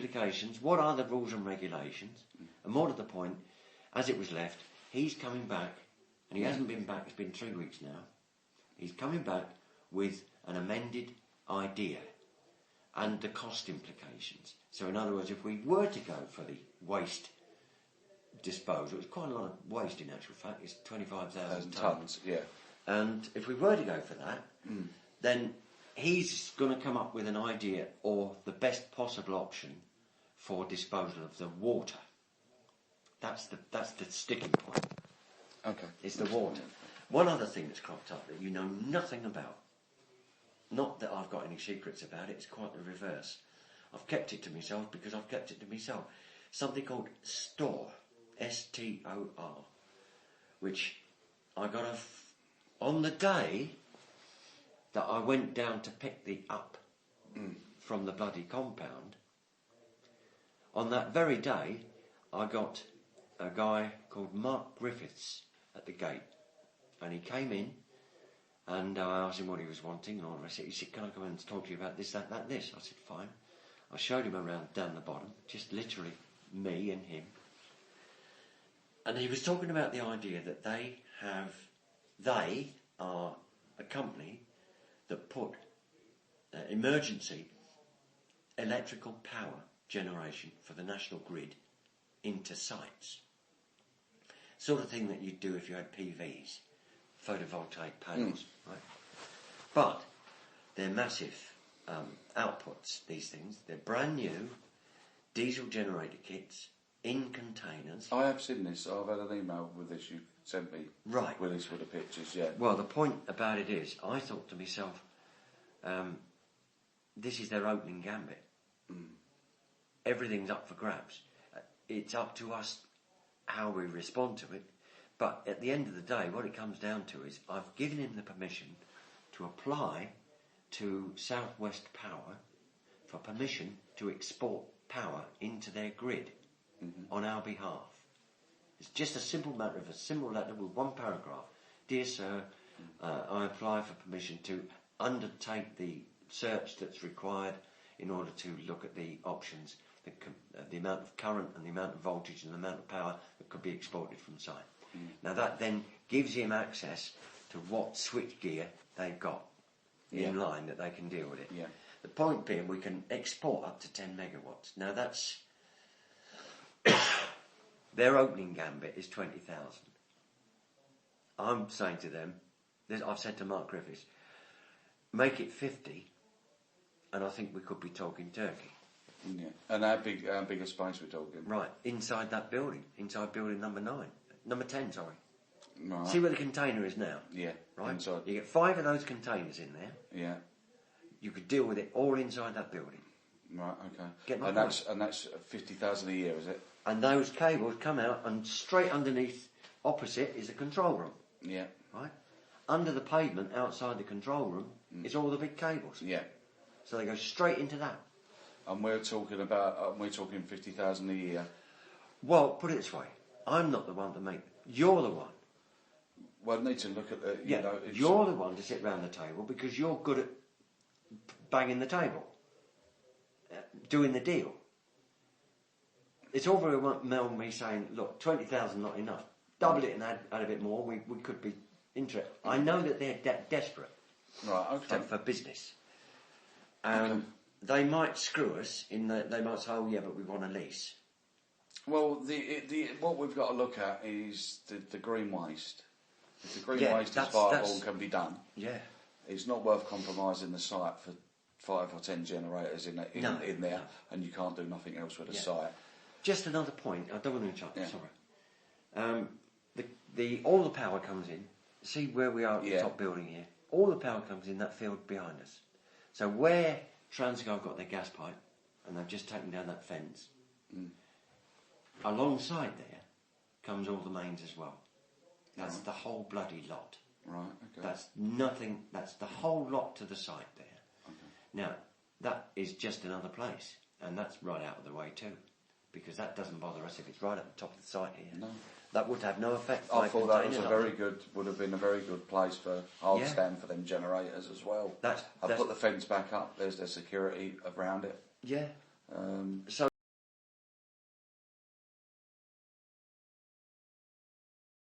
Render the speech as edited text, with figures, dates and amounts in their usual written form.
implications? What are the rules and regulations? And more to the point, as it was left, he's coming back, and he hasn't been back, it's been 3 weeks now. He's coming back with an amended idea and the cost implications. So in other words, if we were to go for the waste disposal, it's quite a lot of waste in actual fact, it's 25,000 tonnes. Yeah. And if we were to go for that, then he's going to come up with an idea or the best possible option for disposal of the water. That's the sticking point. Okay. It's the water. One other thing that's cropped up that you know nothing about, not that I've got any secrets about it, it's quite the reverse. I've kept it to myself because I've kept it to myself. Something called STOR, S-T-O-R, which I got on the day that I went down to pick the up from the bloody compound. On that very day, I got a guy called Mark Griffiths at the gate, and he came in, and I asked him what he was wanting, and all the rest of it. He said, "Can I come in and talk to you about this, that, that, this?" I said, "Fine." I showed him around down the bottom, just literally me and him, and he was talking about the idea that they are a company that put emergency electrical power generation for the national grid into sites. Sort of thing that you'd do if you had PVs, photovoltaic panels, right? But they're massive outputs, these things. They're brand new diesel generator kits in containers. I have seen this. I've had an email with this you sent me. Right. With this, with the pictures, yeah. Well, the point about it is, I thought to myself, this is their opening gambit. Everything's up for grabs. It's up to us how we respond to it. But at the end of the day, what it comes down to is I've given him the permission to apply to South West Power for permission to export power into their grid on our behalf. It's just a simple matter of a simple letter with one paragraph. "Dear sir, I apply for permission to undertake the search that's required in order to look at the options, the amount of current and the amount of voltage and the amount of power that could be exported from site." Now that then gives him access to what switchgear they've got in line that they can deal with it. Yeah. The point being, we can export up to 10 megawatts. Now that's their opening gambit is 20,000. I'm saying to them, I've said to Mark Griffiths, make it 50, and I think we could be talking Turkey. Yeah. And how big a space we're talking? Right, inside that building, inside building number 10, sorry. Right. See where the container is now? Yeah. Right? Inside. You get 5 of those containers in there. Yeah. You could deal with it all inside that building. Right, okay. Get my point. That's 50,000 a year, is it? And those cables come out, and straight underneath, opposite, is a control room. Yeah. Right? Under the pavement, outside the control room, is all the big cables. Yeah. So they go straight into that. And we're talking 50,000 a year. Well, put it this way, I'm not the one to make. You're the one. Well, I need to look at the. You're the one to sit round the table because you're good at banging the table, doing the deal. It's all very well me saying, look, 20,000 not enough. Double it and add a bit more. We could be interested. I know that they're desperate. Right. Okay. For business. They might screw us in that they might say, "Oh yeah, but we want a lease." Well, what we've got to look at is the green waste. If the green waste is viable and can be done, it's not worth compromising the site for 5 or 10 generators in there, and you can't do nothing else with the site. Just another point. I don't want to interrupt. Sorry. All the power comes in. See where we are at the top building here. All the power comes in that field behind us. So where Transco got their gas pipe, and they've just taken down that fence. Alongside there comes all the mains as well. That's the whole bloody lot. Right, okay. That's nothing, that's the whole lot to the side there. Okay. Now, that is just another place, and that's right out of the way too, because that doesn't bother us if it's right at the top of the site here. No. That would have no effect. I thought that would have been a very good place for hard stand for them generators as well. I've put the fence back up, there's the security around it. Yeah. So